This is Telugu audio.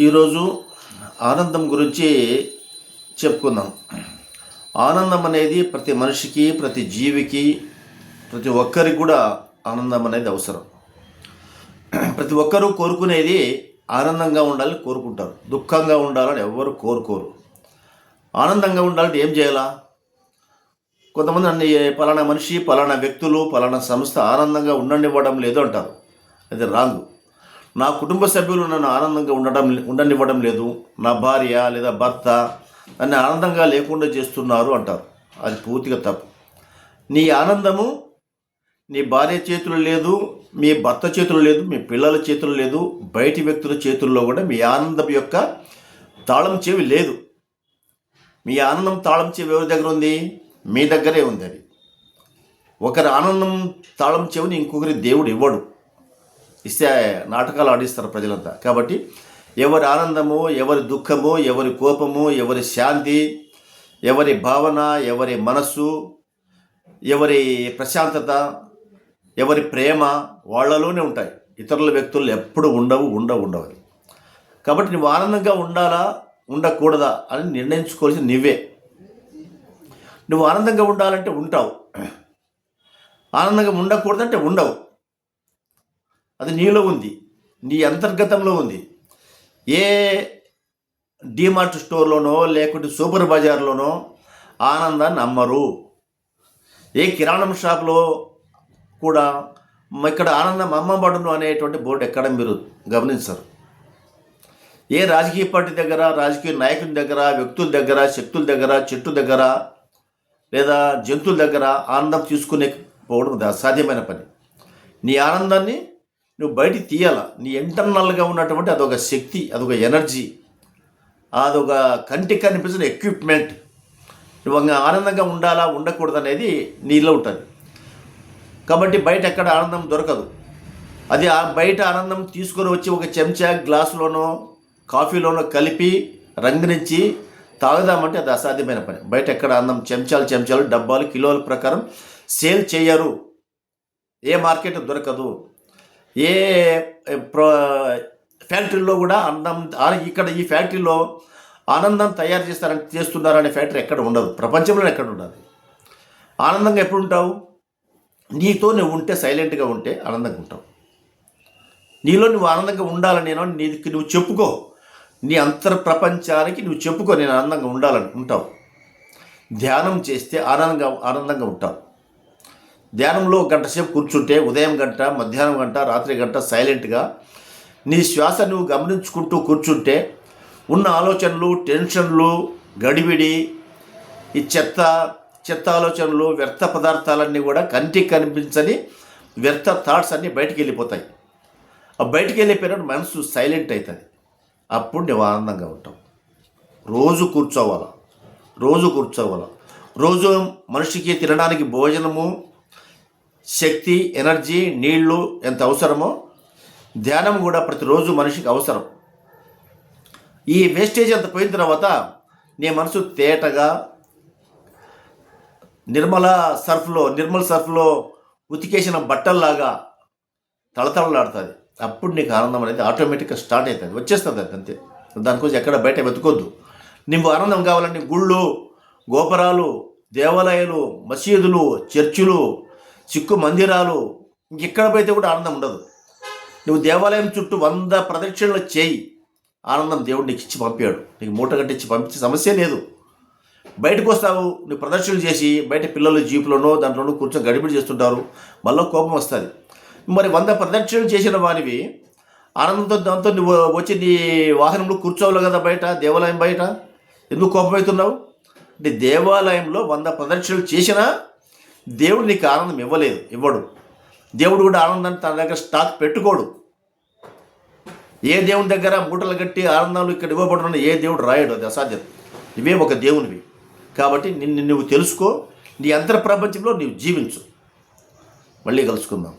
ఈరోజు ఆనందం గురించి చెప్పుకుందాం. ఆనందం అనేది ప్రతి మనిషికి, ప్రతి జీవికి, ప్రతి ఒక్కరికి కూడా ఆనందం అనేది అవసరం. ప్రతి ఒక్కరూ కోరుకునేది ఆనందంగా ఉండాలని కోరుకుంటారు. దుఃఖంగా ఉండాలని ఎవరు కోరుకోరు. ఆనందంగా ఉండాలంటే ఏం చేయాలా? కొంతమంది అన్ని పలానా మనిషి, పలానా వ్యక్తులు, పలానా సంస్థ ఆనందంగా ఉండనివ్వడం లేదు అంటారు. అది రాంగ్. నా కుటుంబ సభ్యులు నన్ను ఆనందంగా ఉండనివ్వడం లేదు, నా భార్య లేదా భర్త నన్ను ఆనందంగా లేకుండా చేస్తున్నారు అంటారు. అది పూర్తిగా తప్పు. నీ ఆనందము నీ భార్య చేతులు లేదు, మీ భర్త చేతులు లేదు, మీ పిల్లల చేతులు లేదు, బయటి వ్యక్తుల చేతుల్లో కూడా మీ ఆనందం యొక్క తాళం చెవి లేదు. మీ ఆనందం తాళం చెవి ఎవరి దగ్గర ఉంది? మీ దగ్గరే ఉంది. అది ఒకరి ఆనందం తాళం చెవిని ఇంకొకరి దేవుడు ఇవ్వడు. ఇస్తే నాటకాలు ఆడిస్తారు ప్రజలంతా. కాబట్టి ఎవరి ఆనందము, ఎవరి దుఃఖము, ఎవరి కోపము, ఎవరి శాంతి, ఎవరి భావన, ఎవరి మనస్సు, ఎవరి ప్రశాంతత, ఎవరి ప్రేమ వాళ్ళలోనే ఉంటాయి. ఇతరుల వ్యక్తులు ఎప్పుడు ఉండవు. కాబట్టి నువ్వు ఆనందంగా ఉండాలా, ఉండకూడదా అని నిర్ణయించుకోవాల్సి నువ్వే. నువ్వు ఆనందంగా ఉండాలంటే ఉంటావు, ఆనందంగా ఉండకూడదంటే ఉండవు. అది నీలో ఉంది, నీ అంతర్గతంలో ఉంది. ఏ డీమార్ట్ స్టోర్లోనో లేకుంటే సూపర్ బజార్లోనో ఆనందాన్ని అమ్మరు. ఏ కిరాణం షాప్లో కూడా ఇక్కడ ఆనందం అమ్మబడును అనేటువంటి బోర్డు ఎక్కడ మీరు గమనించరు. ఏ రాజకీయ పార్టీ దగ్గర, రాజకీయ నాయకుని దగ్గర, వ్యక్తుల దగ్గర, శక్తుల దగ్గర, చెట్టు దగ్గర లేదా జంతువుల దగ్గర ఆనందం తీసుకునే పోవడం అసాధ్యమైన పని. నీ ఆనందాన్ని నువ్వు బయటికి తీయాల. నీ ఇంటర్నల్గా ఉన్నటువంటి అదొక శక్తి, అదొక ఎనర్జీ, అదొక కంటికి కనిపించిన ఎక్విప్మెంట్. నువ్వు ఆనందంగా ఉండాలా, ఉండకూడదు అనేది నీలో ఉంటుంది. కాబట్టి బయట ఎక్కడ ఆనందం దొరకదు. అది బయట ఆనందం తీసుకొని వచ్చి ఒక చెంచా గ్లాసులోనో కాఫీలోనో కలిపి రంగునిచ్చి తాగుదామంటే అది అసాధ్యమైన పని. బయట ఎక్కడ ఆనందం చెంచాలు డబ్బాలు కిలోల ప్రకారం సేల్ చేయరు. ఏ మార్కెట్ దొరకదు. ఏ ఫ్యాక్టరీలో కూడా ఆనందం, ఇక్కడ ఈ ఫ్యాక్టరీలో ఆనందం తయారు చేస్తున్నారనే ఫ్యాక్టరీ ఎక్కడ ఉండదు, ప్రపంచంలో ఎక్కడ ఉండదు. ఆనందంగా ఎప్పుడు ఉంటావు? నీతో నువ్వు ఉంటే, సైలెంట్గా ఉంటే ఆనందంగా ఉంటావు. నీలో నువ్వు ఆనందంగా ఉండాలని నీకు నువ్వు చెప్పుకో. నీ అంతర్ ప్రపంచానికి నువ్వు చెప్పుకో, నేను ఆనందంగా ఉండాలని ఉంటావు. ధ్యానం చేస్తే ఆనందంగా ఉంటావు. ధ్యానంలో గంట సేపు కూర్చుంటే, ఉదయం గంట, మధ్యాహ్నం గంట, రాత్రి గంట సైలెంట్గా నీ శ్వాస నువ్వు గమనించుకుంటూ కూర్చుంటే ఉన్న ఆలోచనలు, టెన్షన్లు, గడిబిడి, ఈ చెత్త ఆలోచనలు, వ్యర్థ పదార్థాలన్నీ కూడా కంటికి కనిపించని వ్యర్థ థాట్స్ అన్నీ బయటికి వెళ్ళిపోతాయి. ఆ బయటికి వెళ్ళిపోయినప్పుడు మనసు సైలెంట్ అవుతుంది. అప్పుడు నువ్వు ఆనందంగా ఉంటావు. రోజు కూర్చోవాలా. రోజు మనిషికి తినడానికి భోజనము, శక్తి, ఎనర్జీ, నీళ్లు ఎంత అవసరమో ధ్యానం కూడా ప్రతిరోజు మనిషికి అవసరం. ఈ వేస్టేజ్ అంత పోయిన తర్వాత నీ మనసు తేటగా నిర్మల్ సర్ఫ్లో ఉతికేసిన బట్టల్లాగా తళతళలాడుతుంది. అప్పుడు నీకు ఆనందం అనేది ఆటోమేటిక్గా స్టార్ట్ అవుతుంది, వచ్చేస్తుంది. అది అంతే. దానికోసం ఎక్కడ బయట వెతుకొద్దు. నువ్వు ఆనందం కావాలంటే గుళ్ళు, గోపురాలు, దేవాలయాలు, మసీదులు, చర్చిలు, సిక్కు మందిరాలు, ఇంకెక్కడ పోయితే కూడా ఆనందం ఉండదు. నువ్వు దేవాలయం చుట్టూ 100 ప్రదక్షిణలు చేయి, ఆనందం దేవుడు నీకు ఇచ్చి పంపాడు. నీకు మూట కట్టించి పంపించే సమస్య లేదు. బయటకు వస్తావు, నువ్వు ప్రదక్షిణలు చేసి బయట పిల్లలు జీపులోనో దాంట్లోనూ కూర్చొని గడిబిడి చేస్తుంటారు, మళ్ళీ కోపం వస్తుంది. మరి 100 ప్రదక్షిణలు చేసిన వానివి ఆనందంతో దాంతో నువ్వు వచ్చి నీ వాహనంలో కూర్చోవాలి కదా బయట, దేవాలయం బయట. ఎందుకు కోపం అవుతున్నావు అంటే దేవాలయంలో 100 ప్రదక్షిణలు చేసినా దేవుడు నీకు ఆనందం ఇవ్వడు. దేవుడు కూడా ఆనందాన్ని తన దగ్గర స్టాక్ పెట్టుకోడు. ఏ దేవుని దగ్గర మూటలు కట్టి ఆనందాలు ఇక్కడ ఇవ్వబడుతున్న ఏ దేవుడు రాయడు, అది అసాధ్యం. ఇవే ఒక దేవునివి. కాబట్టి నిన్ను నువ్వు తెలుసుకో, నీ అంతర్ ప్రపంచంలో నీవు జీవించు. మళ్ళీ కలుసుకుందాం.